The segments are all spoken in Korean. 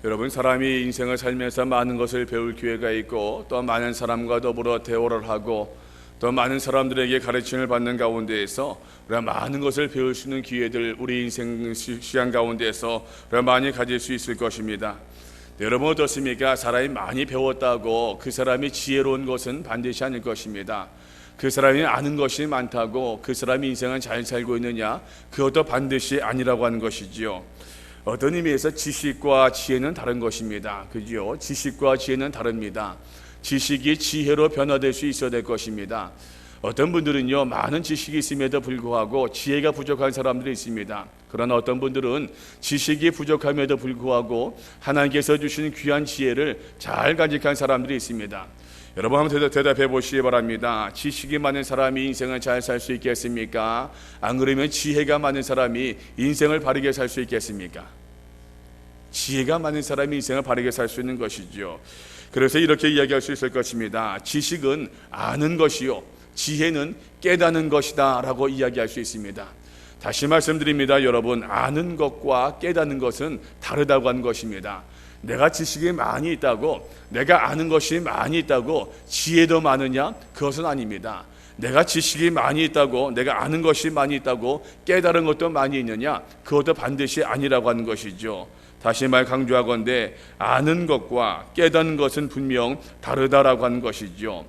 여러분, 사람이 인생을 살면서 많은 것을 배울 기회가 있고 또 많은 사람과 더불어 대화를 하고 또 많은 사람들에게 가르침을 받는 가운데에서 우리가 많은 것을 배울 수 있는 기회들, 우리 인생 시간 가운데서 우리가 많이 가질 수 있을 것입니다. 여러분, 어떻습니까? 사람이 많이 배웠다고 그 사람이 지혜로운 것은 반드시 아닐 것입니다. 그 사람이 아는 것이 많다고 그 사람이 인생을 잘 살고 있느냐, 그것도 반드시 아니라고 하는 것이지요. 어떤 의미에서 지식과 지혜는 다른 것입니다. 그죠? 지식과 지혜는 다릅니다. 지식이 지혜로 변화될 수 있어야 될 것입니다. 어떤 분들은요, 많은 지식이 있음에도 불구하고 지혜가 부족한 사람들이 있습니다. 그러나 어떤 분들은 지식이 부족함에도 불구하고 하나님께서 주신 귀한 지혜를 잘 간직한 사람들이 있습니다. 여러분, 한번 대답해 보시기 바랍니다. 지식이 많은 사람이 인생을 잘 살 수 있겠습니까? 안 그러면 지혜가 많은 사람이 인생을 바르게 살 수 있겠습니까? 지혜가 많은 사람이 인생을 바르게 살 수 있는 것이죠. 그래서 이렇게 이야기할 수 있을 것입니다. 지식은 아는 것이요, 지혜는 깨닫는 것이다 라고 이야기할 수 있습니다. 다시 말씀드립니다. 여러분, 아는 것과 깨닫는 것은 다르다고 하는 것입니다. 내가 지식이 많이 있다고, 내가 아는 것이 많이 있다고 지혜도 많으냐? 그것은 아닙니다. 내가 지식이 많이 있다고, 내가 아는 것이 많이 있다고 깨달은 것도 많이 있느냐? 그것도 반드시 아니라고 하는 것이죠. 다시 말 강조하건대 아는 것과 깨닫는 것은 분명 다르다라고 하는 것이죠.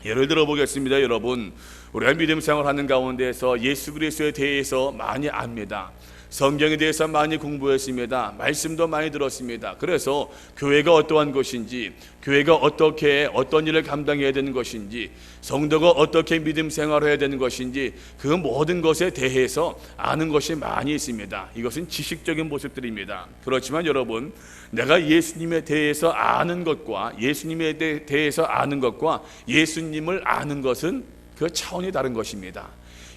예를 들어 보겠습니다. 여러분, 우리가 믿음 생활하는 가운데서 예수 그리스도에 대해서 많이 압니다. 성경에 대해서 많이 공부했습니다. 말씀도 많이 들었습니다. 그래서 교회가 어떠한 것인지, 교회가 어떻게 어떤 일을 감당해야 되는 것인지, 성도가 어떻게 믿음 생활을 해야 되는 것인지, 그 모든 것에 대해서 아는 것이 많이 있습니다. 이것은 지식적인 모습들입니다. 그렇지만 여러분, 내가 예수님에 대해서 아는 것과 예수님에 대해서 아는 것과 예수님을 아는 것은 그 차원이 다른 것입니다.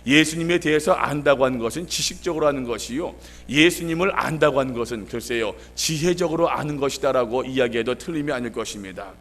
예수님에 대해서 안다고 하는 것은 지식적으로 아는 것이요, 예수님을 안다고 하는 것은 글쎄요, 지혜적으로 아는 것이다라고 이야기해도 틀림이 아닐 것입니다.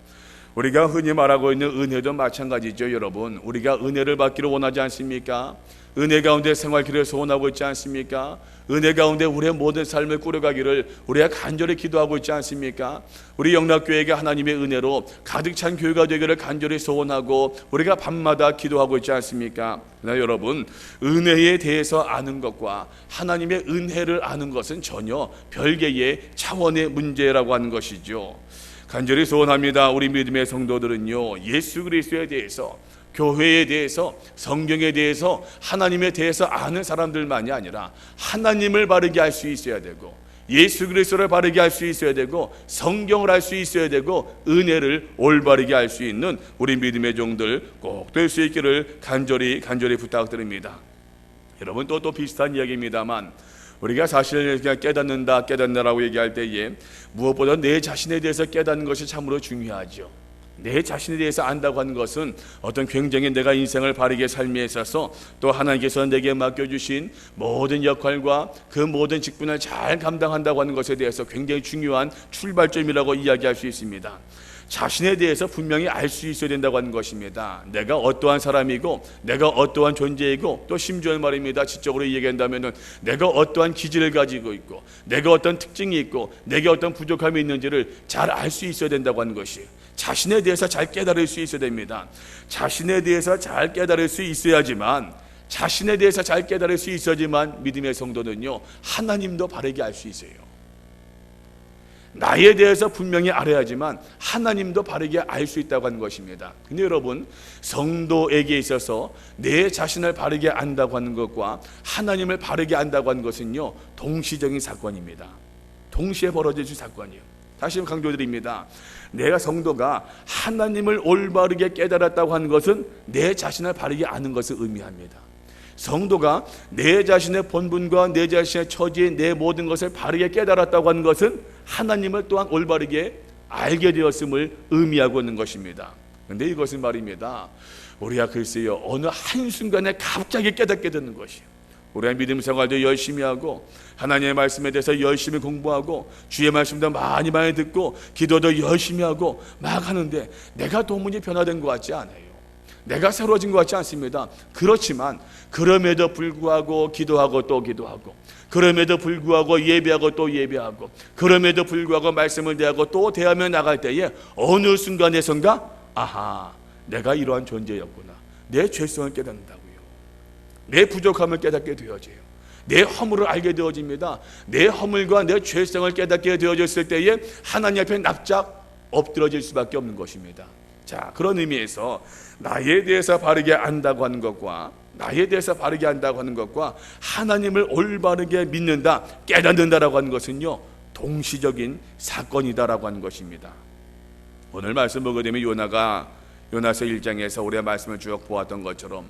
우리가 흔히 말하고 있는 은혜도 마찬가지죠. 여러분, 우리가 은혜를 받기를 원하지 않습니까? 은혜 가운데 생활기를 소원하고 있지 않습니까? 은혜 가운데 우리의 모든 삶을 꾸려가기를 우리가 간절히 기도하고 있지 않습니까? 우리 영락교회가 하나님의 은혜로 가득 찬 교회가 되기를 간절히 소원하고 우리가 밤마다 기도하고 있지 않습니까? 그러나 여러분, 은혜에 대해서 아는 것과 하나님의 은혜를 아는 것은 전혀 별개의 차원의 문제라고 하는 것이죠. 간절히 소원합니다. 우리 믿음의 성도들은요, 예수 그리스도에 대해서, 교회에 대해서, 성경에 대해서, 하나님에 대해서 아는 사람들만이 아니라 하나님을 바르게 알 수 있어야 되고, 예수 그리스도를 바르게 알 수 있어야 되고, 성경을 알 수 있어야 되고, 은혜를 올바르게 알 수 있는 우리 믿음의 종들 꼭 될 수 있기를 간절히 부탁드립니다. 여러분, 또 비슷한 이야기입니다만, 우리가 사실을 깨닫는다라고 얘기할 때에 무엇보다 내 자신에 대해서 깨닫는 것이 참으로 중요하죠. 내 자신에 대해서 안다고 하는 것은 어떤 굉장히 내가 인생을 바르게 삶에 있어서 또 하나님께서 내게 맡겨주신 모든 역할과 그 모든 직분을 잘 감당한다고 하는 것에 대해서 굉장히 중요한 출발점이라고 이야기할 수 있습니다. 자신에 대해서 분명히 알 수 있어야 된다고 하는 것입니다. 내가 어떠한 사람이고, 내가 어떠한 존재이고, 또 심지어 말입니다, 지적으로 얘기한다면 내가 어떠한 기질을 가지고 있고, 내가 어떤 특징이 있고, 내게 어떤 부족함이 있는지를 잘 알 수 있어야 된다고 하는 것이, 자신에 대해서 잘 깨달을 수 있어야 됩니다. 자신에 대해서 잘 깨달을 수 있어야지만, 자신에 대해서 잘 깨달을 수 있어야지만 믿음의 성도는요, 하나님도 바르게 알 수 있어요. 나에 대해서 분명히 알아야지만 하나님도 바르게 알 수 있다고 하는 것입니다. 근데 여러분, 성도에게 있어서 내 자신을 바르게 안다고 하는 것과 하나님을 바르게 안다고 하는 것은요, 동시적인 사건입니다. 동시에 벌어질 수 사건이에요. 다시 한번 강조드립니다. 내가 성도가 하나님을 올바르게 깨달았다고 하는 것은 내 자신을 바르게 아는 것을 의미합니다. 성도가 내 자신의 본분과 내 자신의 처지, 내 모든 것을 바르게 깨달았다고 하는 것은 하나님을 또한 올바르게 알게 되었음을 의미하고 있는 것입니다. 그런데 이것은 말입니다, 우리가 글쎄요, 어느 한순간에 갑자기 깨닫게 되는 것이에요. 우리가 믿음 생활도 열심히 하고, 하나님의 말씀에 대해서 열심히 공부하고, 주의 말씀도 많이 듣고, 기도도 열심히 하고 막 하는데 내가 도무지 변화된 것 같지 않아요. 내가 새로워진 것 같지 않습니다. 그렇지만 그럼에도 불구하고 기도하고 또 기도하고, 그럼에도 불구하고 예배하고 또 예배하고, 그럼에도 불구하고 말씀을 대하고 또 대하며 나갈 때에 어느 순간에선가 아하, 내가 이러한 존재였구나. 내 죄성을 깨닫는다고요. 내 부족함을 깨닫게 되어져요. 내 허물을 알게 되어집니다. 내 허물과 내 죄성을 깨닫게 되어졌을 때에 하나님 앞에 납작 엎드러질 수밖에 없는 것입니다. 자, 그런 의미에서 나에 대해서 바르게 안다고 하는 것과, 나에 대해서 바르게 안다고 하는 것과 하나님을 올바르게 믿는다, 깨닫는다라고 하는 것은요, 동시적인 사건이다라고 하는 것입니다. 오늘 말씀 보게 되면 요나서 1장에서 우리가 말씀을 쭉 보았던 것처럼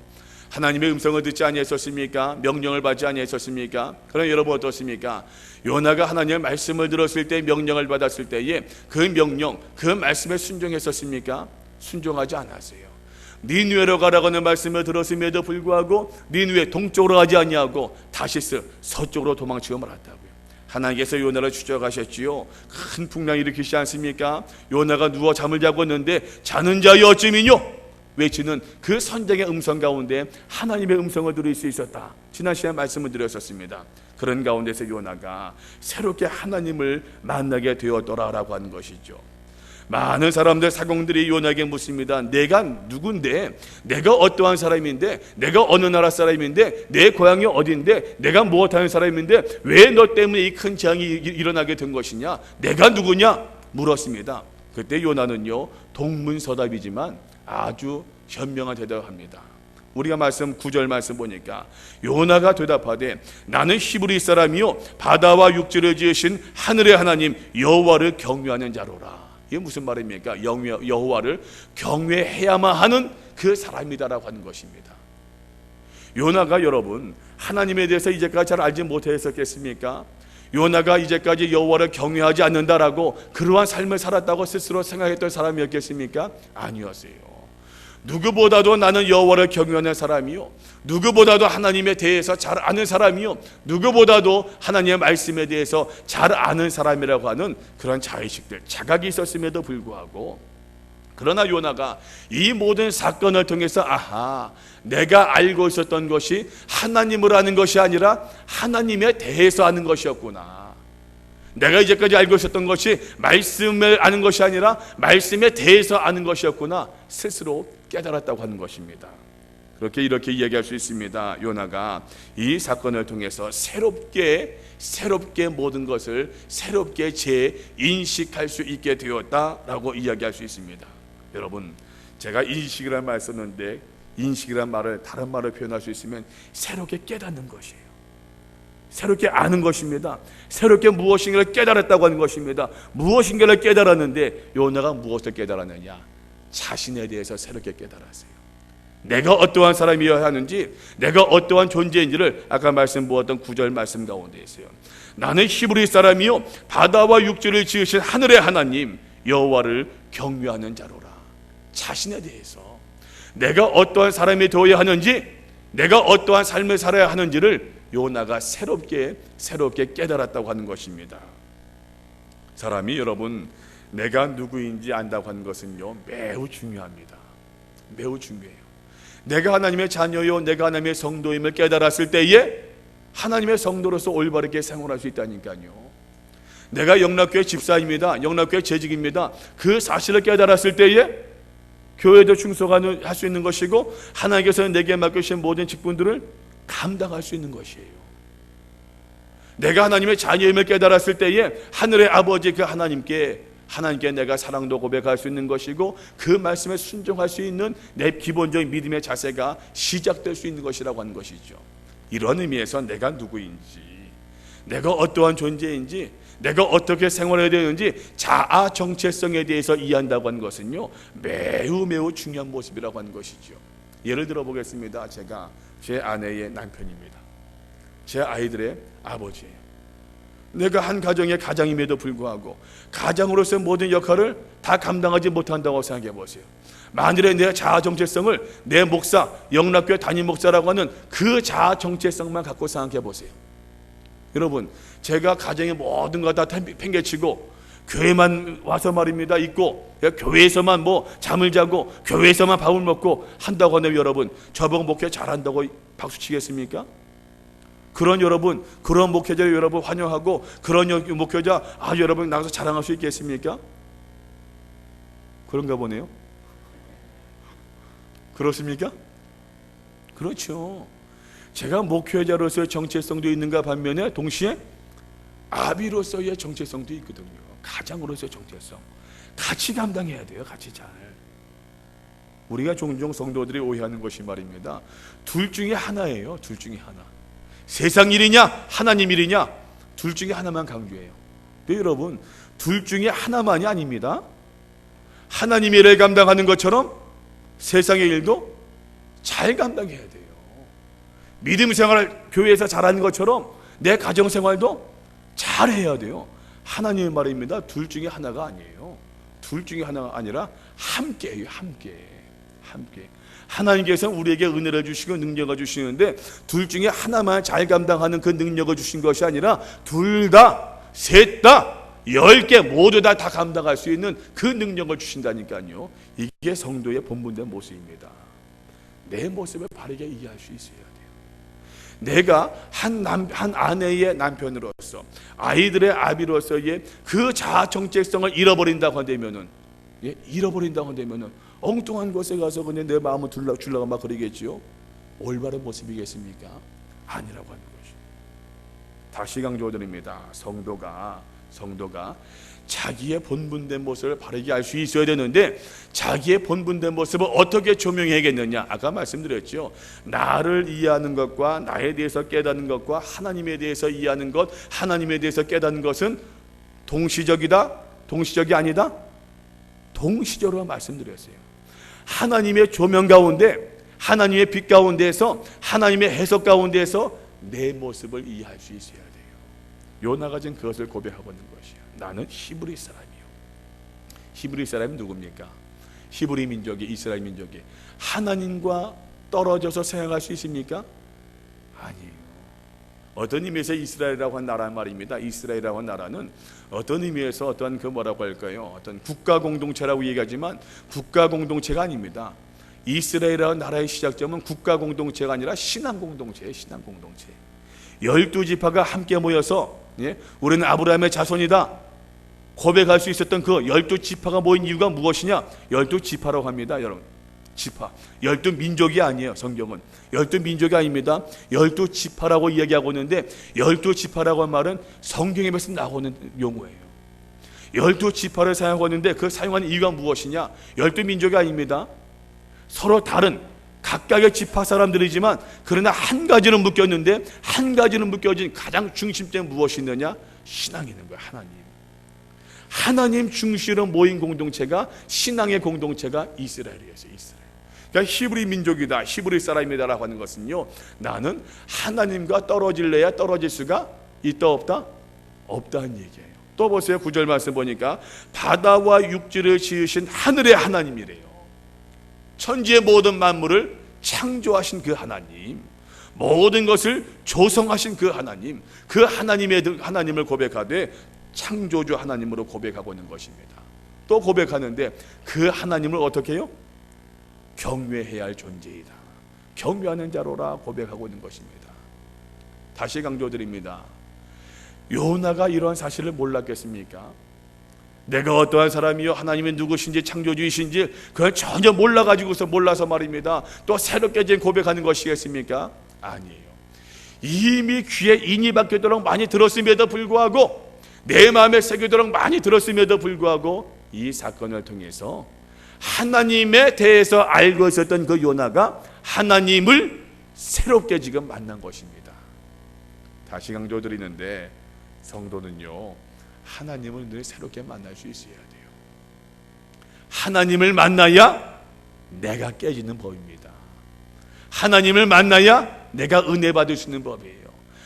하나님의 음성을 듣지 아니했었습니까? 명령을 받지 아니했었습니까? 그럼 여러분 어떻습니까? 요나가 하나님의 말씀을 들었을 때, 명령을 받았을 때에 그 명령, 그 말씀에 순종했었습니까? 순종하지 않았어요. 니느웨로 가라고 하는 말씀을 들었음에도 불구하고 니느웨 동쪽으로 가지 아니하고 다시스 서쪽으로 도망치고 말았다고요. 하나님께서 요나를 추적하셨지요. 큰 풍랑이 일으키시지 않습니까? 요나가 누워 잠을 자고 있는데 자는 자여 어찌미뇨? 외치는 그 선장의 음성 가운데 하나님의 음성을 들을 수 있었다. 지난 시간에 말씀을 드렸었습니다. 그런 가운데서 요나가 새롭게 하나님을 만나게 되었더라라고 하는 것이죠. 많은 사람들, 사공들이 요나에게 묻습니다. 내가 누군데, 내가 어떠한 사람인데, 내가 어느 나라 사람인데, 내 고향이 어딘데, 내가 무엇하는 사람인데 왜 너 때문에 이 큰 재앙이 일어나게 된 것이냐, 내가 누구냐 물었습니다. 그때 요나는요, 동문서답이지만 아주 현명한 대답을 합니다. 우리가 9절 말씀 보니까 요나가 대답하되 나는 히브리 사람이요 바다와 육지를 지으신 하늘의 하나님 여호와를 경외하는 자로라. 이게 무슨 말입니까? 여호와를 경외해야만 하는 그 사람이다라고 하는 것입니다. 요나가 여러분 하나님에 대해서 이제까지 잘 알지 못했었겠습니까? 요나가 이제까지 여호와를 경외하지 않는다라고 그러한 삶을 살았다고 스스로 생각했던 사람이었겠습니까? 아니었어요. 누구보다도 나는 여호와를 경외하는 사람이요, 누구보다도 하나님에 대해서 잘 아는 사람이요, 누구보다도 하나님의 말씀에 대해서 잘 아는 사람이라고 하는 그런 자의식들, 자각이 있었음에도 불구하고, 그러나 요나가 이 모든 사건을 통해서 아하, 내가 알고 있었던 것이 하나님을 아는 것이 아니라 하나님에 대해서 아는 것이었구나. 내가 이제까지 알고 있었던 것이 말씀을 아는 것이 아니라 말씀에 대해서 아는 것이었구나. 스스로 깨달았다고 하는 것입니다. 이렇게 이야기할 수 있습니다. 요나가 이 사건을 통해서 새롭게 모든 것을 새롭게 재인식할 수 있게 되었다라고 이야기할 수 있습니다. 여러분, 제가 인식이라는 말을 썼는데 인식이라는 말을 다른 말로 표현할 수 있으면 새롭게 깨닫는 것이에요. 새롭게 아는 것입니다. 새롭게 무엇인가를 깨달았다고 하는 것입니다. 무엇인가를 깨달았는데 요나가 무엇을 깨달았느냐? 자신에 대해서 새롭게 깨달았어요. 내가 어떠한 사람이어야 하는지, 내가 어떠한 존재인지를 아까 말씀 보았던 9절 말씀 가운데 있어요. 나는 히브리 사람이요 바다와 육지를 지으신 하늘의 하나님 여호와를 경외하는 자로라. 자신에 대해서 내가 어떠한 사람이 되어야 하는지, 내가 어떠한 삶을 살아야 하는지를 요나가 새롭게 깨달았다고 하는 것입니다. 사람이 여러분 내가 누구인지 안다고 하는 것은요 매우 중요합니다. 매우 중요해요. 내가 하나님의 자녀요, 내가 하나님의 성도임을 깨달았을 때에 하나님의 성도로서 올바르게 생활할 수 있다니까요. 내가 영락교회 집사입니다, 영락교회 재직입니다, 그 사실을 깨달았을 때에 교회도 충성할 수 있는 것이고 하나님께서 내게 맡기신 모든 직분들을 감당할 수 있는 것이에요. 내가 하나님의 자녀임을 깨달았을 때에 하늘의 아버지 그 하나님께 내가 사랑도 고백할 수 있는 것이고 그 말씀에 순종할 수 있는 내 기본적인 믿음의 자세가 시작될 수 있는 것이라고 하는 것이죠. 이런 의미에서 내가 누구인지, 내가 어떠한 존재인지, 내가 어떻게 생활해야 되는지 자아 정체성에 대해서 이해한다고 하는 것은요 매우 중요한 모습이라고 하는 것이죠. 예를 들어 보겠습니다. 제가 제 아내의 남편입니다. 제 아이들의 아버지예요. 내가 한 가정의 가장임에도 불구하고 가장으로서의 모든 역할을 다 감당하지 못한다고 생각해 보세요. 만일에 내 자아 정체성을 내 목사, 영락교회 담임 목사라고 하는 그 자아 정체성만 갖고 생각해 보세요. 여러분, 제가 가정의 모든 것 다 팽개치고 교회만 와서 말입니다 있고 교회에서만 뭐 잠을 자고 교회에서만 밥을 먹고 한다고 하면 여러분 저번 목회 잘한다고 박수 치겠습니까? 그런 여러분, 그런 목회자를 여러분 환영하고 그런 목회자 아주 여러분 나가서 자랑할 수 있겠습니까? 그런가 보네요. 그렇습니까? 그렇죠. 제가 목회자로서의 정체성도 있는가 반면에 동시에 아비로서의 정체성도 있거든요. 가장으로서의 정체성 같이 감당해야 돼요. 같이 잘. 우리가 종종 성도들이 오해하는 것이 말입니다. 둘 중에 하나예요. 둘 중에 하나. 세상 일이냐 하나님 일이냐 둘 중에 하나만 강조해요. 근데 여러분 둘 중에 하나만이 아닙니다. 하나님의 일을 감당하는 것처럼 세상의 일도 잘 감당해야 돼요. 믿음 생활을 교회에서 잘하는 것처럼 내 가정 생활도 잘해야 돼요. 하나님의 말입니다. 둘 중에 하나가 아니에요. 둘 중에 하나가 아니라 함께예요. 함께. 하나님께서 우리에게 은혜를 주시고 능력을 주시는데 둘 중에 하나만 잘 감당하는 그 능력을 주신 것이 아니라 둘 다, 셋 다, 10개 모두 다 감당할 수 있는 그 능력을 주신다니까요. 이게 성도의 본분된 모습입니다. 내 모습을 바르게 이해할 수 있어야 돼요. 내가 한 아내의 남편으로서 아이들의 아비로서의 그 자아 정체성을 잃어버린다고 한다면은 엉뚱한 곳에 가서 그냥 내 마음을 주려고 막 그러겠지요. 올바른 모습이겠습니까? 아니라고 하는 것이. 다시 강조드립니다. 성도가 자기의 본분된 모습을 바르게 알 수 있어야 되는데 자기의 본분된 모습을 어떻게 조명해야겠느냐. 아까 말씀드렸죠. 나를 이해하는 것과 나에 대해서 깨닫는 것과 하나님에 대해서 이해하는 것, 하나님에 대해서 깨닫는 것은 동시적이다? 동시적이 아니다? 동시적으로 말씀드렸어요. 하나님의 조명 가운데, 하나님의 빛 가운데에서, 하나님의 해석 가운데에서 내 모습을 이해할 수 있어야 돼요. 요나가 지금 그것을 고백하고 있는 것이에요. 나는 히브리 사람이요. 히브리 사람이 누굽니까? 히브리 민족이, 이스라엘 민족이 하나님과 떨어져서 생각할 수 있습니까? 아니에요. 어떤 의미에서 이스라엘이라고 한 나라 말입니다. 이스라엘이라고 한 나라는 어떤 의미에서 어떤 그 뭐라고 할까요? 어떤 국가 공동체라고 얘기하지만 국가 공동체가 아닙니다. 이스라엘이라는 나라의 시작점은 국가 공동체가 아니라 신앙 공동체예요. 신앙 공동체. 12지파가 함께 모여서 우리는 아브라함의 자손이다 고백할 수 있었던 그 12지파가 모인 이유가 무엇이냐? 12지파라고 합니다. 여러분, 지파 12민족이 아니에요. 성경은 12민족이 아닙니다. 12지파라고 이야기하고 있는데 12지파라고 한 말은 성경에 나오는 용어예요. 12지파를 사용하고 있는데 그 사용하는 이유가 무엇이냐? 12민족이 아닙니다. 서로 다른 각각의 지파 사람들이지만 그러나 한 가지는 묶였는데 한 가지는 묶여진 가장 중심점이 무엇이 있느냐? 신앙이 있는 거예요. 하나님 중심으로 모인 공동체가 신앙의 공동체가 이스라엘이었어요. 이스라엘. 그러니까 히브리 민족이다, 히브리 사람이다라고 하는 것은요, 나는 하나님과 떨어질래야 떨어질 수가 있다 없다? 없다는 얘기예요. 또 보세요. 9절 말씀 보니까 바다와 육지를 지으신 하늘의 하나님이래요. 천지의 모든 만물을 창조하신 그 하나님, 모든 것을 조성하신 그 하나님, 그 하나님을 고백하되 창조주 하나님으로 고백하고 있는 것입니다. 또 고백하는데 그 하나님을 어떻게 해요? 경외해야 할 존재이다. 경외하는 자로라 고백하고 있는 것입니다. 다시 강조드립니다. 요나가 이러한 사실을 몰랐겠습니까? 내가 어떠한 사람이요 하나님이 누구신지 창조주이신지 그걸 전혀 몰라서 말입니다. 또 새롭게 지금 고백하는 것이겠습니까? 아니에요. 이미 귀에 인이 박히도록 많이 들었음에도 불구하고, 내 마음에 새기도록 많이 들었음에도 불구하고 이 사건을 통해서 하나님에 대해서 알고 있었던 그 요나가 하나님을 새롭게 지금 만난 것입니다. 다시 강조드리는데 성도는요, 하나님을 늘 새롭게 만날 수 있어야 돼요. 하나님을 만나야 내가 깨지는 법입니다. 하나님을 만나야 내가 은혜 받을 수 있는 법이에요.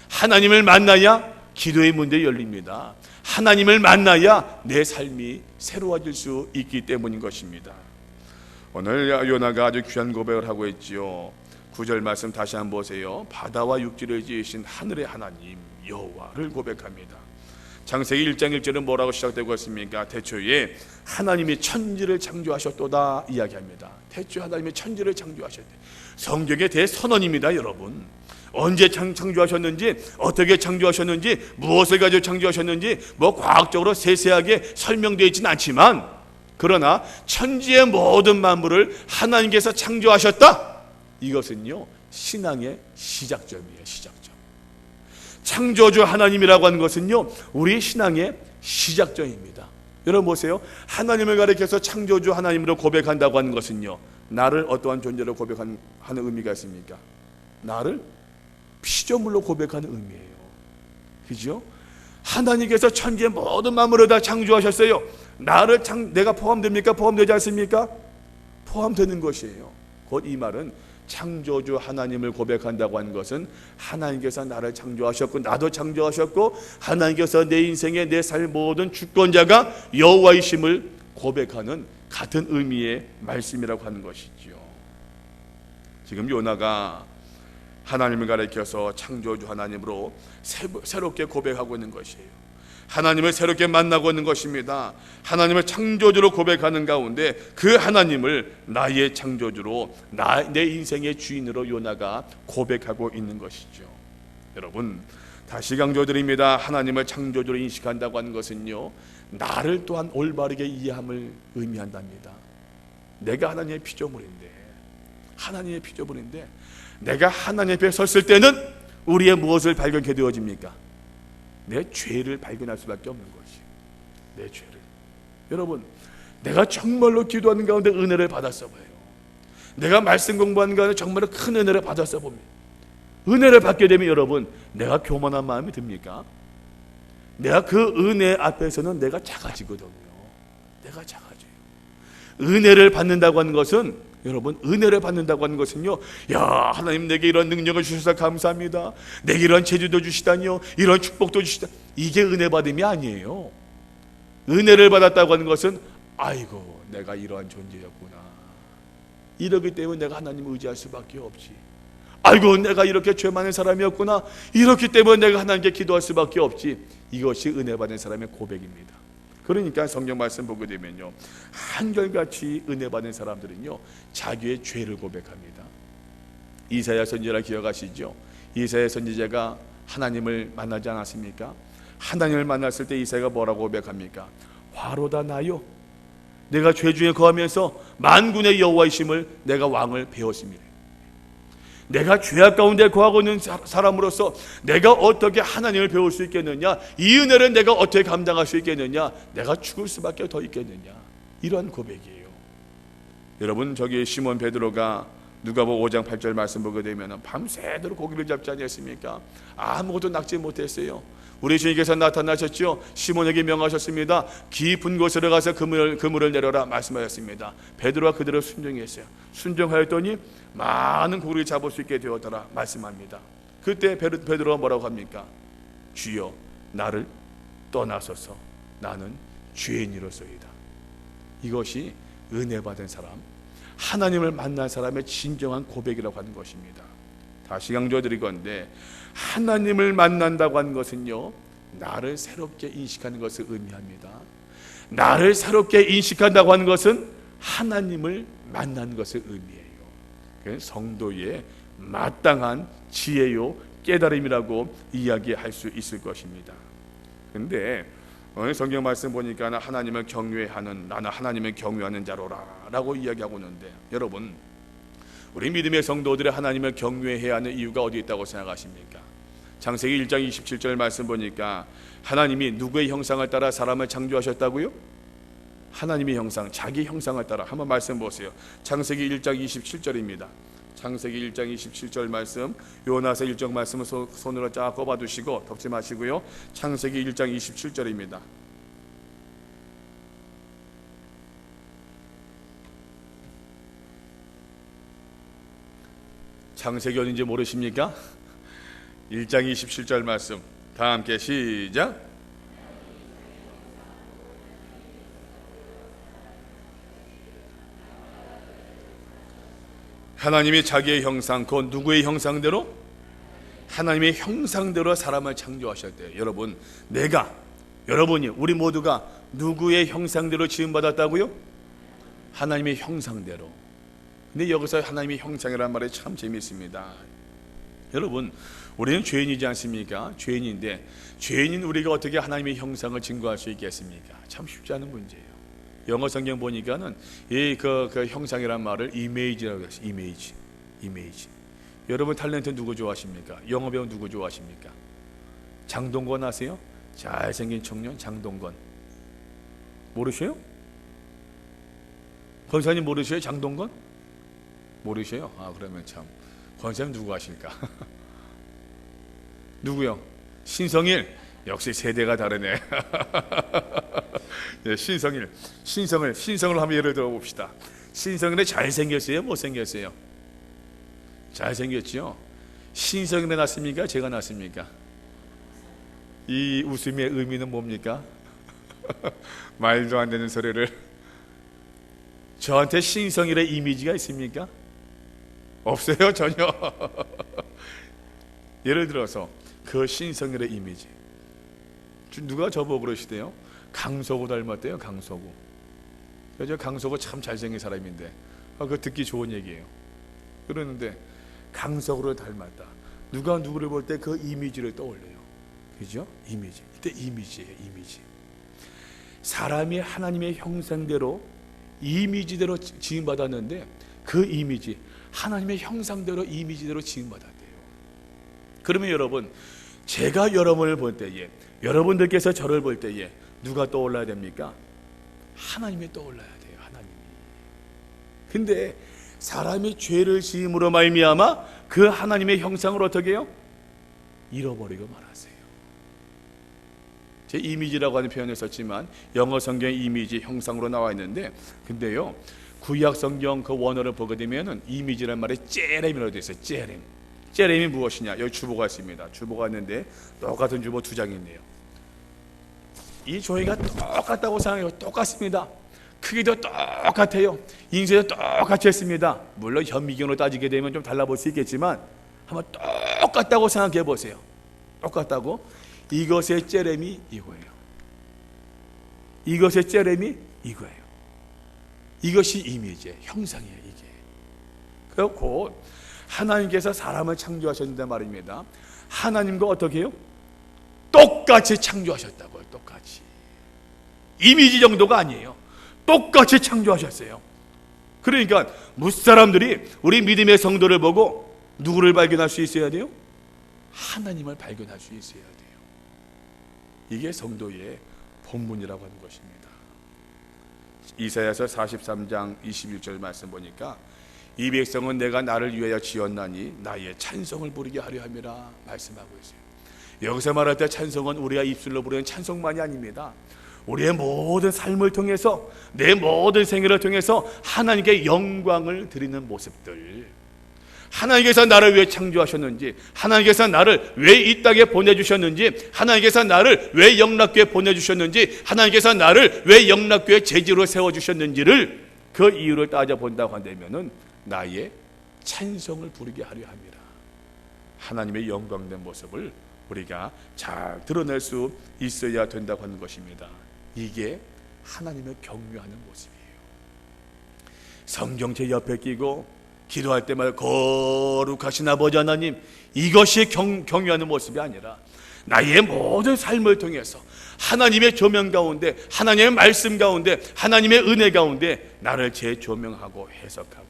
하나님을 만나야 기도의 문이 열립니다. 하나님을 만나야 내 삶이 새로워질 수 있기 때문인 것입니다. 오늘 요나가 아주 귀한 고백을 하고 있지요. 9절 말씀 다시 한번 보세요. 바다와 육지를 지으신 하늘의 하나님 여호와를 고백합니다. 창세기 1장 1절은 뭐라고 시작되고 있습니까? 태초에 하나님이 천지를 창조하셨도다 이야기합니다. 태초에 하나님이 천지를 창조하셨대. 성경의 대선언입니다, 여러분. 언제 창조하셨는지, 어떻게 창조하셨는지, 무엇을 가지고 창조하셨는지 뭐 과학적으로 세세하게 설명되어 있지는 않지만, 그러나 천지의 모든 만물을 하나님께서 창조하셨다. 이것은요, 신앙의 시작점이에요. 시작점. 창조주 하나님이라고 하는 것은요, 우리 신앙의 시작점입니다. 여러분 보세요. 하나님을 가리켜서 창조주 하나님으로 고백한다고 하는 것은요, 나를 어떠한 존재로 고백하는 의미가 있습니까? 나를 피조물로 고백하는 의미예요. 그죠? 하나님께서 천지의 모든 만물을 다 창조하셨어요. 내가 포함됩니까? 포함되지 않습니까? 포함되는 것이에요. 곧 이 말은 창조주 하나님을 고백한다고 하는 것은 하나님께서 나를 창조하셨고 나도 창조하셨고 하나님께서 내 인생의 내 삶의 모든 주권자가 여호와이심을 고백하는 같은 의미의 말씀이라고 하는 것이죠. 지금 요나가 하나님을 가리켜서 창조주 하나님으로 새롭게 고백하고 있는 것이에요. 하나님을 새롭게 만나고 있는 것입니다. 하나님을 창조주로 고백하는 가운데 그 하나님을 나의 창조주로, 내 인생의 주인으로 요나가 고백하고 있는 것이죠. 여러분, 다시 강조드립니다. 하나님을 창조주로 인식한다고 하는 것은요, 나를 또한 올바르게 이해함을 의미한답니다. 내가 하나님의 피조물인데, 내가 하나님 앞에 섰을 때는 우리의 무엇을 발견하게 되어집니까? 내 죄를 발견할 수밖에 없는 것이. 내 죄를. 여러분, 내가 정말로 기도하는 가운데 은혜를 받았어 봐요. 내가 말씀 공부하는 가운데 정말로 큰 은혜를 받았어 봅니다. 은혜를 받게 되면 여러분, 내가 교만한 마음이 듭니까? 내가 그 은혜 앞에서는 내가 작아지거든요. 내가 작아져요. 은혜를 받는다고 하는 것은, 여러분, 은혜를 받는다고 하는 것은요, 야, 하나님 내게 이런 능력을 주셔서 감사합니다. 내게 이런 재주도 주시다니요, 이런 축복도 주시다. 이게 은혜 받음이 아니에요. 은혜를 받았다고 하는 것은, 아이고, 내가 이러한 존재였구나. 이러기 때문에 내가 하나님을 의지할 수밖에 없지. 아이고, 내가 이렇게 죄 많은 사람이었구나. 이렇기 때문에 내가 하나님께 기도할 수밖에 없지. 이것이 은혜 받은 사람의 고백입니다. 그러니까 성경 말씀 보게 되면요, 한결같이 은혜 받은 사람들은요, 자기의 죄를 고백합니다. 이사야 선지자를 기억하시죠? 이사야 선지자가 하나님을 만나지 않았습니까? 하나님을 만났을 때 이사야가 뭐라고 고백합니까? 화로다 나요, 내가 죄 중에 거하면서 만군의 여호와이심을 내가 왕을 배웠습니다. 내가 죄악 가운데 거하고 있는 사람으로서 내가 어떻게 하나님을 배울 수 있겠느냐, 이 은혜를 내가 어떻게 감당할 수 있겠느냐, 내가 죽을 수밖에 더 있겠느냐, 이런 고백이에요. 여러분, 저기 시몬 베드로가 누가복음 5장 8절 말씀 보게 되면 밤새도록 고기를 잡지 않았습니까? 아무것도 낚지 못했어요. 우리 주님께서 나타나셨죠. 시몬에게 명하셨습니다. 깊은 곳으로 가서 그물을 내려라 말씀하셨습니다. 베드로가 그대로 순종했어요. 순종하였더니 많은 고기를 잡을 수 있게 되었더라 말씀합니다. 그때 베드로가 뭐라고 합니까? 주여, 나를 떠나소서, 나는 죄인이로소이다. 이것이 은혜 받은 사람, 하나님을 만난 사람의 진정한 고백이라고 하는 것입니다. 다시 강조드리건대, 하나님을 만난다고 하는 것은요, 나를 새롭게 인식하는 것을 의미합니다. 나를 새롭게 인식한다고 하는 것은 하나님을 만나는 것을 의미해요. 성도의 마땅한 지혜요 깨달음이라고 이야기할 수 있을 것입니다. 그런데 오늘 성경 말씀 보니까 하나님을 경외하는, 나는 하나님을 경외하는 자로라 라고 이야기하고 있는데, 여러분, 우리 믿음의 성도들이 하나님을 경외해야 하는 이유가 어디 있다고 생각하십니까? 창세기 1장 27절 말씀 보니까 하나님이 누구의 형상을 따라 사람을 창조하셨다고요? 하나님의 형상, 자기 형상을 따라. 한번 말씀 보세요. 창세기 1장 27절입니다. 창세기 1장 27절 말씀, 요나서 1장 말씀을 손으로 쫙 꼽아두시고 덮지 마시고요. 창세기 1장 27절입니다. 창세기 어딘지 모르십니까? 1장 27절 말씀, 다 함께 시작. 하나님이 자기의 형상, 그 누구의 형상대로? 하나님의 형상대로 사람을 창조하셨대요. 여러분, 내가 여러분이 우리 모두가 누구의 형상대로 지음받았다고요? 하나님의 형상대로. 근데 여기서 하나님의 형상이라는 말이 참 재미있습니다. 여러분, 우리는 죄인이지 않습니까? 죄인인데 죄인인 우리가 어떻게 하나님의 형상을 증거할 수 있겠습니까? 참 쉽지 않은 문제예요. 영어 성경 보니까는 그 형상이란 말을 이미지라고 했어요. 이미지. 여러분 탤런트 누구 좋아하십니까? 영어 배우 누구 좋아하십니까? 장동건 아세요? 잘생긴 청년 장동건. 모르셔요? 권사님 모르셔요? 장동건? 모르셔요? 그러면 참 권사님 누구 아실까? 누구요? 신성일. 역시 세대가 다르네. 네, 신성을 한번 예를 들어 봅시다. 신성일이 잘생겼어요? 못생겼어요? 잘생겼죠? 신성일이 낫습니까? 제가 낫습니까? 이 웃음의 의미는 뭡니까? 말도 안 되는 소리를. 저한테 신성일의 이미지가 있습니까? 없어요, 전혀. 예를 들어서 그 신성일의 이미지, 누가 저보고 그러시대요? 강서구 닮았대요. 강서구. 저 강서구 참 잘생긴 사람인데 그거 듣기 좋은 얘기예요. 그러는데 강서구를 닮았다. 누가 누구를 볼 때 그 이미지를 떠올려요. 그죠? 이미지. 이때 이미지예요. 이미지. 사람이 하나님의 형상대로 이미지대로 지음받았는데 그 이미지, 하나님의 형상대로 이미지대로 지음받았대요. 그러면 여러분, 제가 여러분을 볼 때에, 여러분들께서 저를 볼 때에 누가 떠올라야 됩니까? 하나님이 떠올라야 돼요. 하나님이. 근데 사람이 죄를 지음으로 말미암아 그 하나님의 형상을 어떻게 해요? 잃어버리고 말았어요. 제 이미지라고 하는 표현을 썼지만 영어 성경의 이미지, 형상으로 나와 있는데, 근데요 구약 성경 그 원어를 보게 되면은 이미지란 말에 째렘이라고 되어 있어요. 째렘이 무엇이냐? 여기 주보가 있습니다. 주보가 있는데 똑같은 주보 두 장이 있네요. 이 종이가 똑같다고 생각해요. 똑같습니다. 크기도 똑같아요. 인쇄도 똑같이 했습니다. 물론 현미경으로 따지게 되면 좀 달라 볼 수 있겠지만 한번 똑같다고 생각해 보세요. 똑같다고. 이것의 째렘이 이거예요. 이것의 째렘이 이거예요. 이것이 이미지예요. 형상이에요. 이게. 그렇고 하나님께서 사람을 창조하셨는데 말입니다. 하나님과 어떻게 해요? 똑같이 창조하셨다고요. 똑같이. 이미지 정도가 아니에요. 똑같이 창조하셨어요. 그러니까 무사람들이 우리 믿음의 성도를 보고 누구를 발견할 수 있어야 돼요? 하나님을 발견할 수 있어야 돼요. 이게 성도의 본분이라고 하는 것입니다. 이사야서 43장 21절 말씀 보니까 이 백성은 내가 나를 위하여 지었나니 나의 찬송을 부르게 하려 함이라 말씀하고 있어요. 여기서 말할 때 찬송은 우리가 입술로 부르는 찬송만이 아닙니다. 우리의 모든 삶을 통해서, 내 모든 생애를 통해서 하나님께 영광을 드리는 모습들, 하나님께서 나를 왜 창조하셨는지, 하나님께서 나를 왜 이 땅에 보내주셨는지, 하나님께서 나를 왜 영락교에 보내주셨는지, 하나님께서 나를 왜 영락교의 제지로 세워주셨는지를 그 이유를 따져본다고 한다면은 나의 찬송을 부르게 하려 합니다. 하나님의 영광된 모습을 우리가 잘 드러낼 수 있어야 된다고 하는 것입니다. 이게 하나님을 경외하는 모습이에요. 성경책 옆에 끼고 기도할 때마다 거룩하신 아버지 하나님, 이것이 경외하는 모습이 아니라 나의 모든 삶을 통해서 하나님의 조명 가운데, 하나님의 말씀 가운데, 하나님의 은혜 가운데 나를 재조명하고 해석하고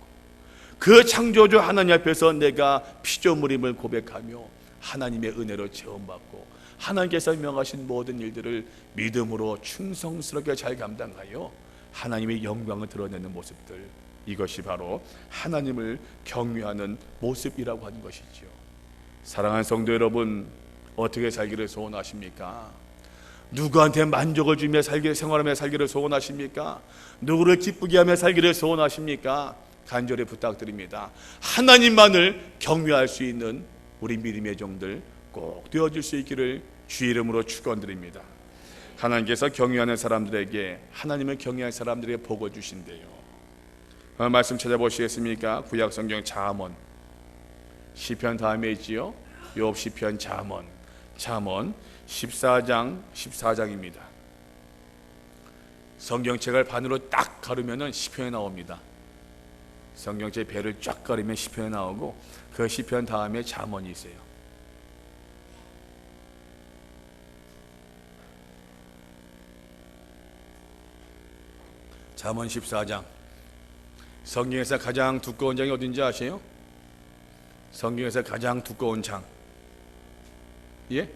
그 창조주 하나님 앞에서 내가 피조물임을 고백하며 하나님의 은혜로 체험받고 하나님께서 명하신 모든 일들을 믿음으로 충성스럽게 잘 감당하여 하나님의 영광을 드러내는 모습들, 이것이 바로 하나님을 경외하는 모습이라고 하는 것이죠. 사랑하는 성도 여러분, 어떻게 살기를 소원하십니까? 누구한테 만족을 주며 생활하며 살기를 소원하십니까? 누구를 기쁘게 하며 살기를 소원하십니까? 간절히 부탁드립니다. 하나님만을 경외할 수 있는 우리 믿음의 종들 꼭 되어줄 수 있기를 주의 이름으로 축원드립니다. 하나님께서 경외하는 사람들에게, 하나님을 경외하는 사람들에게 복을 주신대요. 말씀 찾아보시겠습니까? 구약 성경 잠언 시편 다음에 있지요. 욥 시편 잠언. 잠언 14장 14장입니다. 성경책을 반으로 딱 가르면은 시편이 나옵니다. 성경책 배를 쫙 가르면 시편이 나오고 그 시편 다음에 잠언이 있어요. 잠언 14장. 성경에서 가장 두꺼운 장이 어딘지 아세요? 성경에서 가장 두꺼운 장. 예?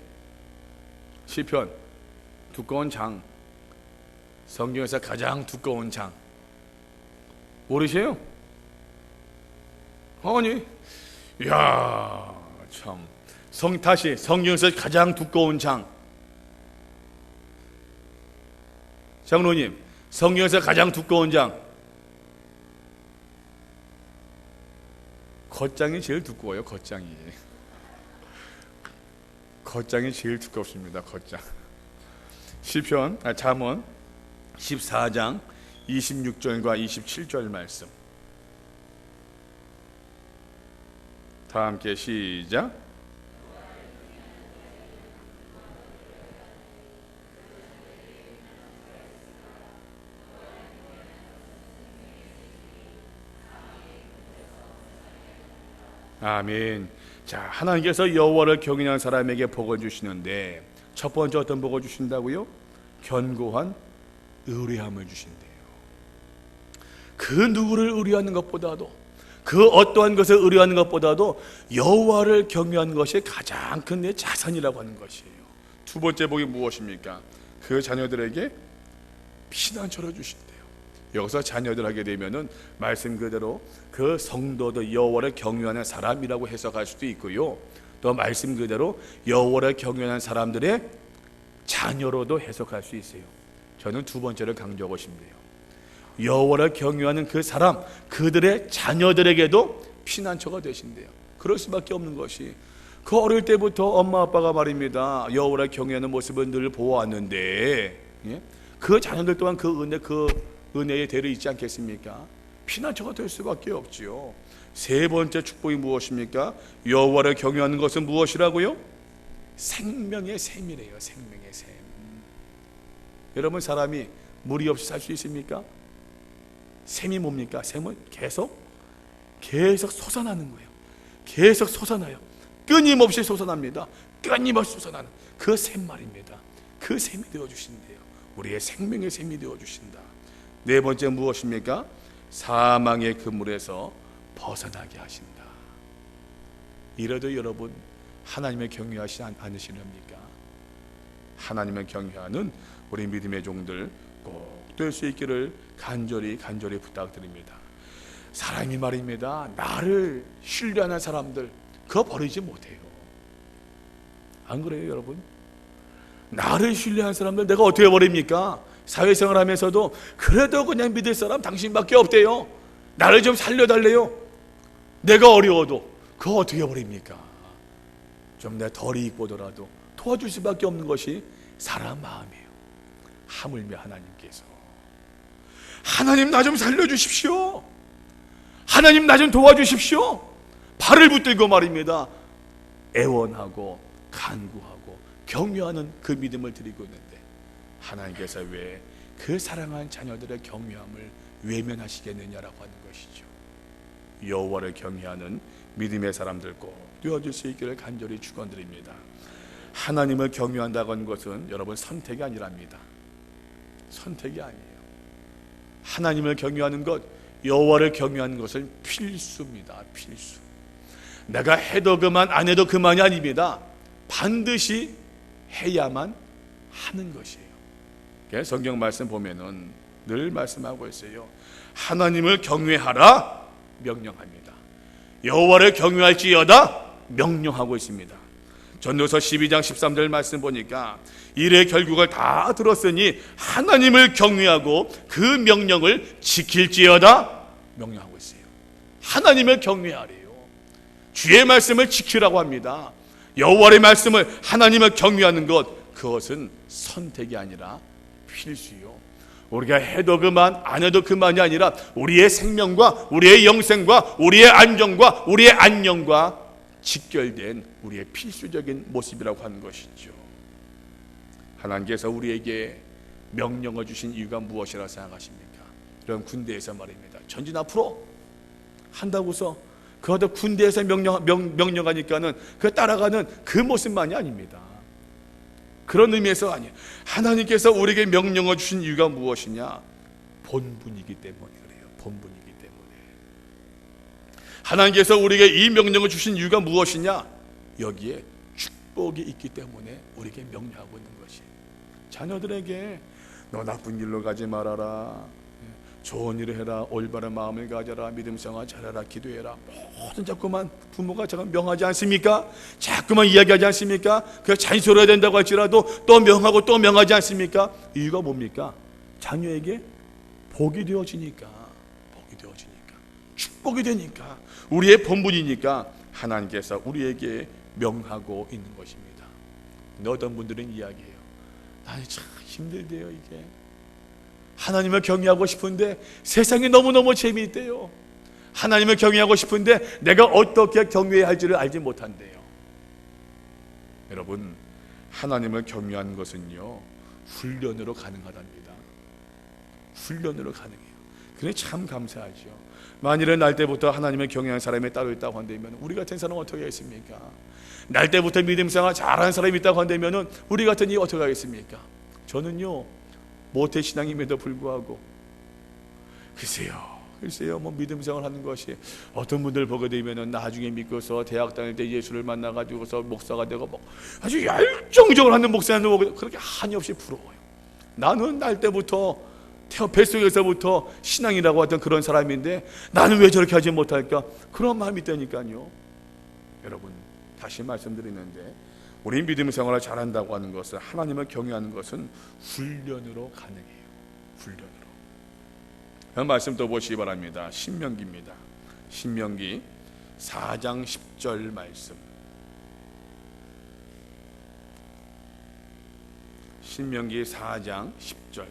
시편. 두꺼운 장. 성경에서 가장 두꺼운 장. 모르세요? 아니, 이야, 참. 다시 성경에서 가장 두꺼운 장. 장로님, 성경에서 가장 두꺼운 장. 겉장이 제일 두꺼워요. 겉장이 제일 두껍습니다. 겉장. 잠언 14장 26절과 27절 말씀. 다 함께 시작. 아멘. 자, 하나님께서 여호와를 경외하는 사람에게 복을 주시는데 첫 번째 어떤 복을 주신다고요? 견고한 의뢰함을 주신대요. 그 누구를 의뢰하는 것보다도, 그 어떠한 것을 의뢰하는 것보다도 여호와를 경외하는 것이 가장 큰 내 자산이라고 하는 것이에요. 두 번째 복이 무엇입니까? 그 자녀들에게 피난처를 주신대요. 여기서 자녀들 하게 되면은 말씀 그대로 그 성도도 여호와를 경외하는 사람이라고 해석할 수도 있고요, 또 말씀 그대로 여호와를 경외하는 사람들의 자녀로도 해석할 수 있어요. 저는 두 번째를 강조하고 싶네요. 여호와를 경외하는 그 사람, 그들의 자녀들에게도 피난처가 되신대요. 그럴 수밖에 없는 것이, 그 어릴 때부터 엄마 아빠가 말입니다, 여호와를 경외하는 모습을 늘 보아왔는데, 예? 그 자녀들 또한 그 은혜의 대를 잊지 않겠습니까? 피난처가 될 수밖에 없지요. 세 번째 축복이 무엇입니까? 여호와를 경외하는 것은 무엇이라고요? 생명의 샘이래요. 생명의 샘. 여러분, 사람이 물이 없이 살 수 있습니까? 샘이 뭡니까? 샘은 계속 솟아나는 거예요. 계속 솟아나요. 끊임없이 솟아납니다. 끊임없이 솟아나는 그 샘 말입니다. 그 샘이 되어주신대요. 우리의 생명의 샘이 되어주신다. 네 번째 무엇입니까? 사망의 그물에서 벗어나게 하신다. 이래도 여러분, 하나님을 경외하시지 않으시렵니까? 하나님을 경외하는 우리 믿음의 종들 꼭 될 수 있기를 간절히 부탁드립니다. 사람이 말입니다, 나를 신뢰하는 사람들 그거 버리지 못해요. 안 그래요, 여러분? 나를 신뢰하는 사람들 내가 어떻게 버립니까? 사회생활 하면서도 그래도 그냥 믿을 사람 당신밖에 없대요. 나를 좀 살려달래요. 내가 어려워도 그거 어떻게 버립니까? 좀 내 덜이 있고더라도 도와줄 수밖에 없는 것이 사람 마음이에요. 하물며 하나님께서 하나님 나 좀 살려주십시오, 하나님 나 좀 도와주십시오, 발을 붙들고 말입니다, 애원하고 간구하고 경외하는 그 믿음을 드리고 있는데 하나님께서 왜 그 사랑하는 자녀들의 경외함을 외면하시겠느냐라고 하는 것이죠. 여호와를 경외하는 믿음의 사람들 꼭 되어줄 수 있기를 간절히 축원드립니다. 하나님을 경외한다고 하는 것은 여러분 선택이 아니랍니다. 선택이 아니에요. 하나님을 경외하는 것, 여호와를 경외하는 것은 필수입니다. 필수. 내가 해도 그만 안 해도 그만이 아닙니다. 반드시 해야만 하는 것이에요. 성경 말씀 보면은 늘 말씀하고 있어요. 하나님을 경외하라 명령합니다. 여호와를 경외할지어다 명령하고 있습니다. 전도서 12장 13절 말씀 보니까 일의 결국을 다 들었으니 하나님을 경외하고 그 명령을 지킬지어다 명령하고 있어요. 하나님을 경외하래요. 주의 말씀을 지키라고 합니다. 여호와의 말씀을, 하나님을 경외하는 것, 그것은 선택이 아니라 필수요. 우리가 해도 그만 안 해도 그만이 아니라 우리의 생명과 우리의 영생과 우리의 안정과 우리의 안녕과 직결된 우리의 필수적인 모습이라고 하는 것이죠. 하나님께서 우리에게 명령을 주신 이유가 무엇이라 생각하십니까? 이런 군대에서 말입니다. 전진 앞으로 한다고서 그것도 군대에서 명령하니까는 그 따라가는 그 모습만이 아닙니다. 그런 의미에서 아니에요. 하나님께서 우리에게 명령을 주신 이유가 무엇이냐? 본분이기 때문에 그래요. 본분이기 때문에. 하나님께서 우리에게 이 명령을 주신 이유가 무엇이냐? 여기에 축복이 있기 때문에 우리에게 명령하고 있는 것이. 자녀들에게 너 나쁜 길로 가지 말아라, 좋은 일을 해라, 올바른 마음을 가져라, 믿음 생활 잘해라, 기도해라. 모든 자꾸만 부모가 제가 명하지 않습니까? 자꾸만 이야기하지 않습니까? 그 잔소리해야 된다고 할지라도 또 명하고 또 명하지 않습니까? 이유가 뭡니까? 자녀에게 복이 되어지니까, 복이 되어지니까, 축복이 되니까, 우리의 본분이니까 하나님께서 우리에게 명하고 있는 것입니다. 어떤 분들은 이야기해요. 나는 참 힘들대요. 이게 하나님을 경외하고 싶은데 세상이 너무너무 재미있대요. 하나님을 경외하고 싶은데 내가 어떻게 경외해야 할지를 알지 못한대요. 여러분, 하나님을 경외하는 것은요, 훈련으로 가능하답니다. 훈련으로 가능해요. 그래 참 감사하죠. 만일은 날 때부터 하나님을 경외하는 사람이 따로 있다고 한다면 우리 같은 사람은 어떻게 하겠습니까? 날 때부터 믿음 생활 잘하는 사람이 있다고 한다면 우리 같은 이 어떻게 하겠습니까? 저는요, 모태신앙임에도 불구하고 글쎄요 뭐 믿음 생활하는 것이 어떤 분들 보게 되면 나중에 믿고서 대학 다닐 때 예수를 만나가지고서 목사가 되고 뭐 아주 열정적으로 하는 목사는 보고 그렇게 한없이 부러워요. 나는 날 때부터 뱃속에서부터 신앙이라고 하던 그런 사람인데 나는 왜 저렇게 하지 못할까? 그런 마음이 있다니까요. 여러분, 다시 말씀드리는데 우리 믿음 생활을 잘한다고 하는 것은, 하나님을 경외하는 것은 훈련으로 가능해요. 훈련으로. 그 말씀 또 보시기 바랍니다. 신명기입니다. 신명기 4장 10절 말씀. 신명기 4장 10절.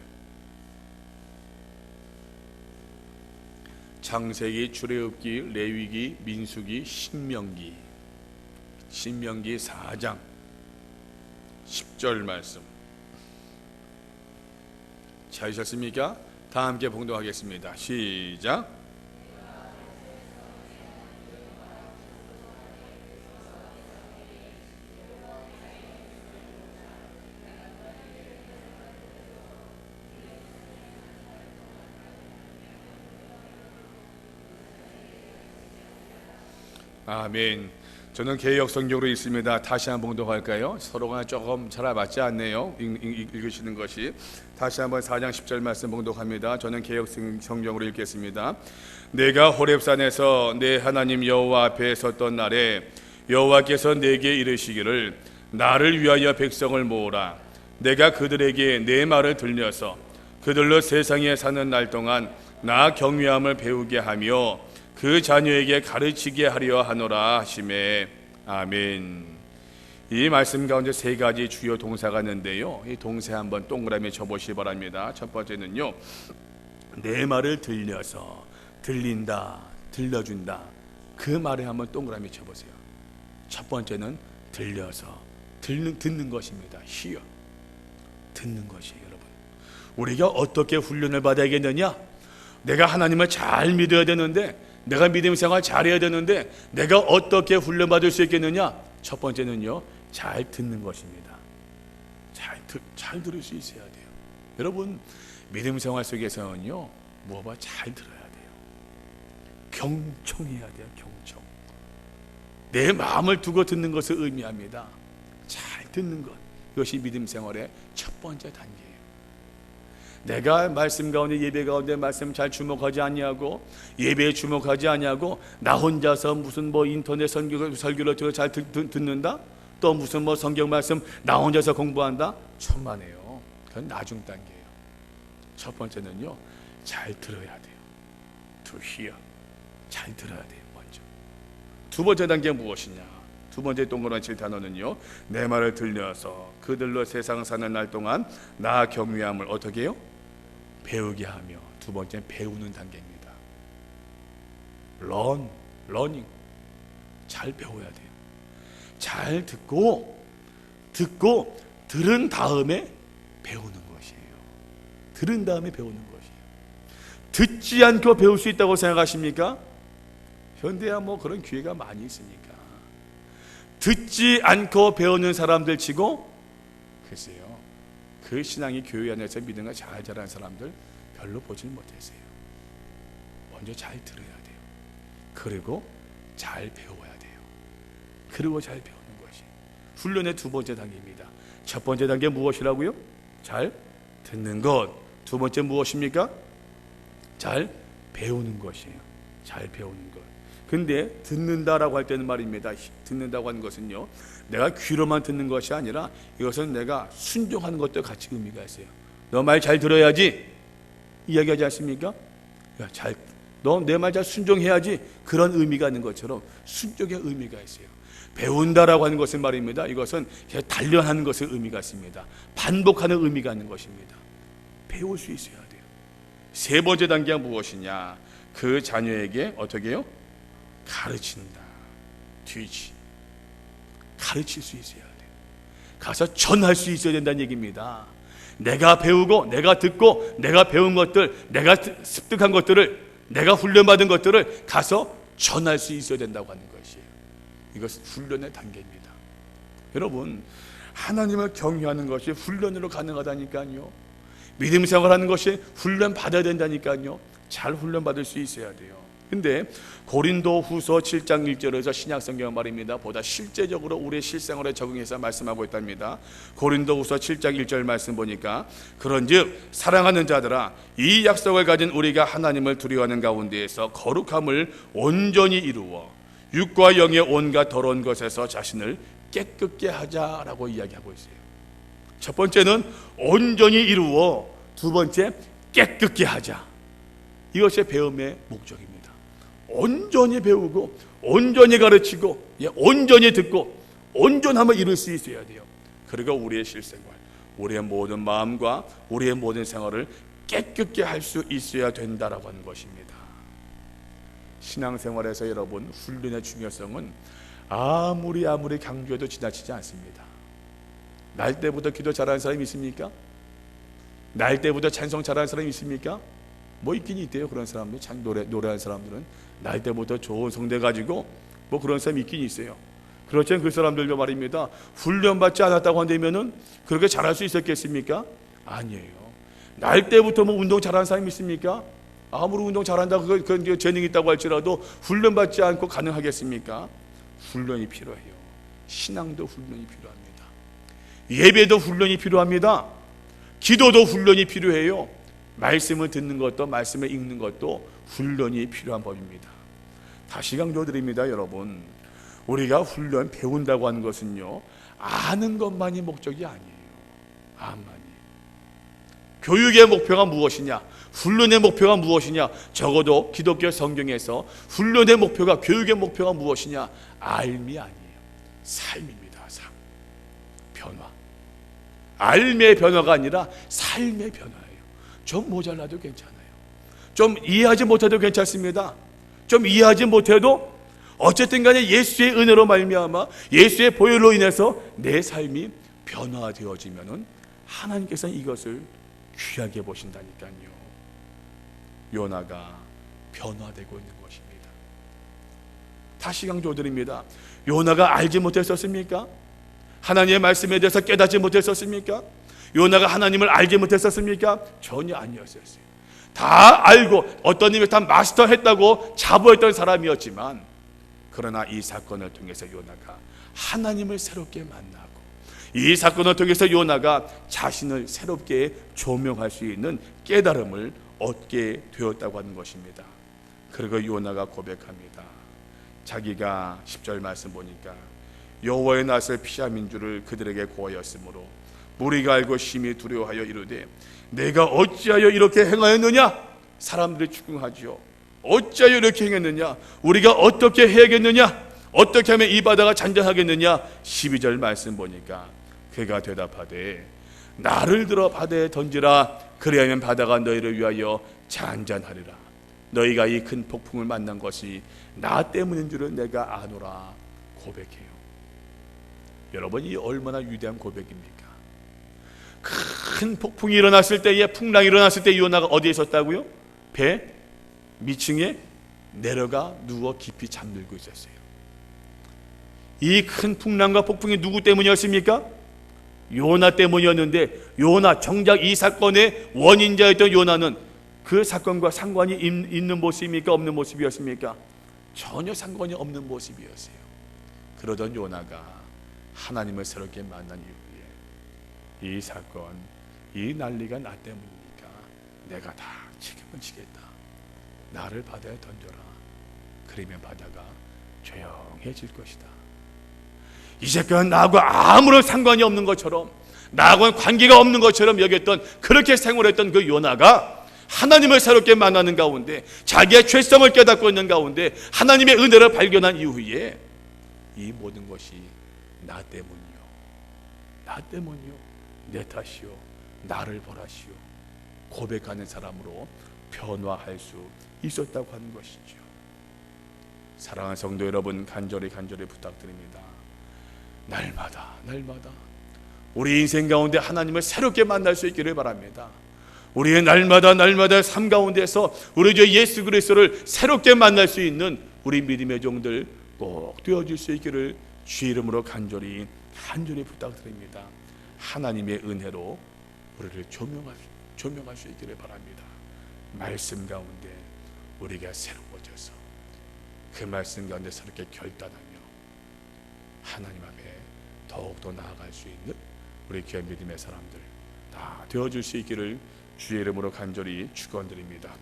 창세기, 출애굽기, 레위기, 민수기, 신명기. 신명기 4장 10절 말씀. 찾으셨습니까? 다 함께 봉독하겠습니다. 시작. 아멘. 저는 개역 성경으로 있습니다. 다시 한번 봉독할까요? 서로가 조금 잘 맞지 않네요. 읽으시는 것이. 다시 한번 4장 10절 말씀 봉독합니다. 저는 개역 성경으로 읽겠습니다. 내가 호렙산에서 내 하나님 여호와 앞에 섰던 날에 여호와께서 내게 이르시기를 나를 위하여 백성을 모으라. 내가 그들에게 내 말을 들려서 그들로 세상에 사는 날 동안 나 경외함을 배우게 하며 그 자녀에게 가르치게 하려 하노라 하시매. 아멘. 이 말씀 가운데 세 가지 주요 동사가 있는데요, 이 동사 한번 동그라미 쳐보시기 바랍니다. 첫 번째는요, 내 말을 들려서, 들린다, 들려준다, 그 말에 한번 동그라미 쳐보세요. 첫 번째는 들려서, 듣는 것입니다. hear, 듣는 것이에요. 여러분, 우리가 어떻게 훈련을 받아야겠느냐? 내가 하나님을 잘 믿어야 되는데, 내가 믿음 생활 잘해야 되는데 내가 어떻게 훈련받을 수 있겠느냐? 첫 번째는요, 잘 듣는 것입니다. 잘 들을 수 있어야 돼요. 여러분, 믿음 생활 속에서는요, 무엇보다 잘 들어야 돼요. 경청해야 돼요. 경청. 내 마음을 두고 듣는 것을 의미합니다. 잘 듣는 것, 이것이 믿음 생활의 첫 번째 단계예요. 내가 말씀 가운데, 예배 가운데 말씀 잘 주목하지 않냐고, 예배에 주목하지 않냐고, 나 혼자서 무슨 뭐 인터넷 설교를 잘 듣는다? 또 무슨 뭐 성경 말씀 나 혼자서 공부한다? 천만에요. 그건 나중 단계예요. 첫 번째는요, 잘 들어야 돼요. To hear. 잘 들어야 돼요. 먼저. 두 번째 단계는 무엇이냐? 두 번째 동그란 칠 단어는요, 내 말을 들려서 그들로 세상 사는 날 동안 나 경외함을 어떻게 해요? 배우게 하며. 두 번째는 배우는 단계입니다. learning. 잘 배워야 돼요. 잘 듣고 들은 다음에 배우는 것이에요. 들은 다음에 배우는 것이에요. 듣지 않고 배울 수 있다고 생각하십니까? 현대야 뭐 그런 기회가 많이 있으니까. 듣지 않고 배우는 사람들 치고 글쎄요, 그 신앙이 교회 안에서 믿음을 잘 자라는 사람들 별로 보질 못했어요. 먼저 잘 들어야 돼요. 그리고 잘 배워야 돼요. 그리고 잘 배우는 것이 훈련의 두 번째 단계입니다. 첫 번째 단계 무엇이라고요? 잘 듣는 것. 두 번째 무엇입니까? 잘 배우는 것이에요. 잘 배우는 것. 근데 듣는다라고 할 때는 말입니다. 듣는다고 하는 것은요, 내가 귀로만 듣는 것이 아니라 이것은 내가 순종하는 것도 같이 의미가 있어요. 너 말 잘 들어야지 이야기하지 않습니까? 너 내 말 잘 순종해야지, 그런 의미가 있는 것처럼 순종의 의미가 있어요. 배운다라고 하는 것은 말입니다. 이것은 단련하는 것의 의미가 있습니다. 반복하는 의미가 있는 것입니다. 배울 수 있어야 돼요. 세 번째 단계가 무엇이냐? 그 자녀에게 어떻게 해요? 가르친다. 뒤지. 가르칠 수 있어야 돼요. 가서 전할 수 있어야 된다는 얘기입니다. 내가 배우고 내가 듣고 내가 배운 것들, 내가 습득한 것들을, 내가 훈련받은 것들을 가서 전할 수 있어야 된다고 하는 것이에요. 이것은 훈련의 단계입니다. 여러분, 하나님을 경외하는 것이 훈련으로 가능하다니까요. 믿음 생활하는 것이 훈련 받아야 된다니까요. 잘 훈련 받을 수 있어야 돼요. 근데 고린도후서 7장 1절에서 신약성경 말입니다. 보다 실제적으로 우리의 실생활에 적용해서 말씀하고 있답니다. 고린도후서 7장 1절 말씀 보니까, 그런즉 사랑하는 자들아, 이 약속을 가진 우리가 하나님을 두려워하는 가운데에서 거룩함을 온전히 이루어 육과 영의 온갖 더러운 것에서 자신을 깨끗게 하자라고 이야기하고 있어요. 첫 번째는 온전히 이루어, 두 번째 깨끗게 하자. 이것이 배움의 목적입니다. 온전히 배우고 온전히 가르치고 온전히 듣고 온전함을 이룰 수 있어야 돼요. 그리고 우리의 실생활, 우리의 모든 마음과 우리의 모든 생활을 깨끗게 할 수 있어야 된다라고 하는 것입니다. 신앙생활에서 여러분, 훈련의 중요성은 아무리 강조해도 지나치지 않습니다. 날 때부터 기도 잘하는 사람이 있습니까? 날 때부터 찬송 잘하는 사람이 있습니까? 뭐 있긴 있대요. 그런 사람들, 노래하는 사람들은 날 때부터 좋은 성대 가지고 뭐 그런 사람이 있긴 있어요. 그렇지만 그 사람들도 말입니다, 훈련받지 않았다고 한다면은 그렇게 잘할 수 있었겠습니까? 아니에요. 날 때부터 뭐 운동 잘하는 사람이 있습니까? 아무리 운동 잘한다고 그건 재능이 있다고 할지라도 훈련받지 않고 가능하겠습니까? 훈련이 필요해요. 신앙도 훈련이 필요합니다. 예배도 훈련이 필요합니다. 기도도 훈련이 필요해요. 말씀을 듣는 것도, 말씀을 읽는 것도 훈련이 필요한 법입니다. 다시 강조드립니다. 여러분, 우리가 훈련, 배운다고 하는 것은요, 아는 것만이 목적이 아니에요. 암만이. 교육의 목표가 무엇이냐, 훈련의 목표가 무엇이냐, 적어도 기독교 성경에서 훈련의 목표가, 교육의 목표가 무엇이냐, 알미 아니에요. 삶입니다. 삶. 변화. 알미의 변화가 아니라 삶의 변화예요. 좀 모자라도 괜찮아요. 좀 이해하지 못해도 괜찮습니다. 좀 이해하지 못해도 어쨌든 간에 예수의 은혜로 말미암아, 예수의 보혈로 인해서 내 삶이 변화되어지면은 하나님께서는 이것을 귀하게 보신다니까요. 요나가 변화되고 있는 것입니다. 다시 강조드립니다. 요나가 알지 못했었습니까? 하나님의 말씀에 대해서 깨닫지 못했었습니까? 요나가 하나님을 알지 못했었습니까? 전혀 아니었어요. 다 알고 어떤 의미에서 다 마스터했다고 자부했던 사람이었지만, 그러나 이 사건을 통해서 요나가 하나님을 새롭게 만나고, 이 사건을 통해서 요나가 자신을 새롭게 조명할 수 있는 깨달음을 얻게 되었다고 하는 것입니다. 그리고 요나가 고백합니다. 자기가 10절 말씀 보니까, 여호와의 낯을 피함인 줄을 그들에게 고하였으므로 무리가 알고 심히 두려워하여 이르되, 내가 어찌하여 이렇게 행하였느냐? 사람들이 추궁하지요. 어찌하여 이렇게 행했느냐? 우리가 어떻게 해야겠느냐? 어떻게 하면 이 바다가 잔잔하겠느냐? 12절 말씀 보니까 그가 대답하되, 나를 들어 바다에 던지라. 그리하면 바다가 너희를 위하여 잔잔하리라. 너희가 이 큰 폭풍을 만난 것이 나 때문인 줄을 내가 아노라. 고백해요. 여러분, 이 얼마나 위대한 고백입니까? 큰 폭풍이 일어났을 때에, 풍랑이 일어났을 때 요나가 어디에 있었다고요? 배 밑층에 내려가 누워 깊이 잠들고 있었어요. 이 큰 풍랑과 폭풍이 누구 때문이었습니까? 요나 때문이었는데, 요나, 정작 이 사건의 원인자였던 요나는 그 사건과 상관이 있는 모습입니까? 없는 모습이었습니까? 전혀 상관이 없는 모습이었어요. 그러던 요나가 하나님을 새롭게 만난 이후에 이 사건, 이 난리가 나 때문이니까 내가 다 책임을 지겠다. 나를 바다에 던져라. 그러면 바다가 조용해질 것이다. 이제까지 나하고 아무런 상관이 없는 것처럼, 나하고는 관계가 없는 것처럼 여겼던, 그렇게 생활했던 그 요나가 하나님을 새롭게 만나는 가운데, 자기의 죄성을 깨닫고 있는 가운데 하나님의 은혜를 발견한 이후에 이 모든 것이 나 때문이요, 나 때문이요, 내 탓이요, 나를 벌하시오 고백하는 사람으로 변화할 수 있었다고 하는 것이죠. 사랑하는 성도 여러분, 간절히 부탁드립니다. 날마다 우리 인생 가운데 하나님을 새롭게 만날 수 있기를 바랍니다. 우리의 날마다 삶 가운데서 우리 주 예수 그리스도를 새롭게 만날 수 있는 우리 믿음의 종들 꼭 되어줄 수 있기를 주의 이름으로 간절히 부탁드립니다. 하나님의 은혜로 우리를 조명할 수 있기를 바랍니다. 말씀 가운데 우리가 새로워져서 그 말씀 가운데 새롭게 결단하며 하나님 앞에 더욱더 나아갈 수 있는 우리 귀한 믿음의 사람들 다 되어줄 수 있기를 주의 이름으로 간절히 축원드립니다.